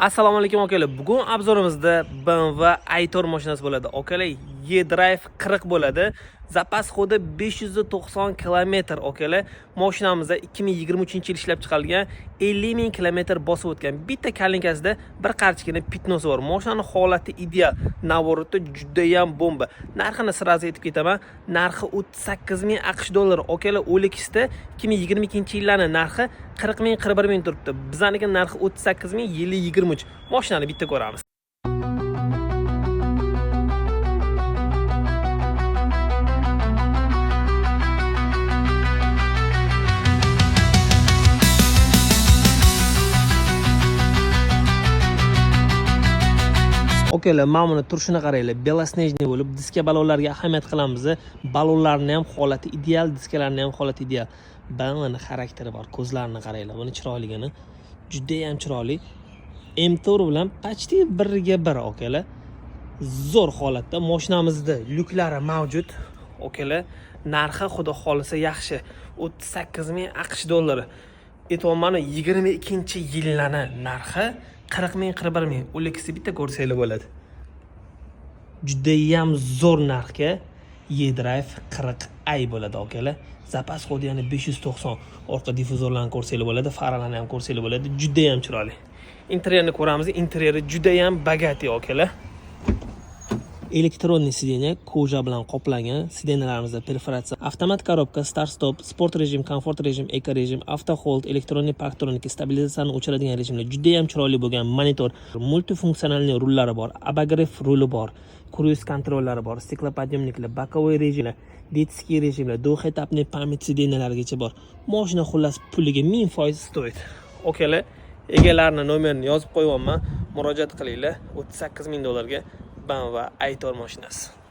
Assalomu alaykum akalar. Bugun obzorimizda BMW i-Tor mashinasi bo'ladi. Akalar, E-Drive 40 bo'ladi. Zapas xodi 590 km akalar. Mashinamizda 2023-yil ishlab chiqarilgan, 50 ming kilometr bosib o'tgan. Bitta kalinkasida bir qarchigina pitnosi bor. Mashinaning holati ideal. Navorotda juda ham bomba. Narxini sirazi aytib ketaman. Narxi 38 ming AQSh dollari. Akalar, OLXda 2022-yillarning narxi 40 ming 41 ming turibdi. Bizaniki narxi 38 ming 2023. Mashinani bitta ko'ramiz. Okalar, mana buni turishini qaranglar. Belosnejniy bo'lib, diska balonlarga ahamiyat qilamiz. Balonlarning ham holati ideal, diskalarning ham holati ideal. Balonning xarakteri bor. Ko'zlarini qaranglar. Buni chiroyligini juda ham chiroyli. M-Tor bilan почти biriga bir okalar. Zo'r holatda mashinamizda lyuklari mavjud. Okalar, narxi xudo xolisa yaxshi. 38 ming AQSh dollari. Aytayman, 22-yillarning narxi 40 ming 41 ming. OLXni bitta ko'rsanglar bo'ladi. Juda ham zo'r narxga E-Drive 40i bo'ladi okalar. Zapas xodi yana 590. Orqa difuzorlarni ko'rsanglar bo'ladi, faralarni ham ko'rsanglar bo'ladi. Juda ham chiroyli. Interyerni ko'ramiz. Interyeri juda ham bagati okalar. Elektronniy sideniya koja bilan qoplangan. Sideniyalarimizda perforatsiya, avtomat korobka, start stop, sport rejim, komfort rejim, eko rejim, avto hold, elektronik parktronika, stabilizatsiyani o'chiradigan rejimlar, juda ham chiroyli bo'lgan monitor, multifunksiyonalniy rullari bor, abagrev ruli bor, kruiz kontrollari bor, stiklopodъемniklar, bokovoy rejimlar, детский rejimlar, двухэтапный pamять sideniyalarigacha bor. Mashina xullas puliga 1000% stoyid. Okalar, egalarining nomerini yozib qo'yibman. Murojaat qilinglar. 38 ming dollarga BMW i-Tor mashinasi.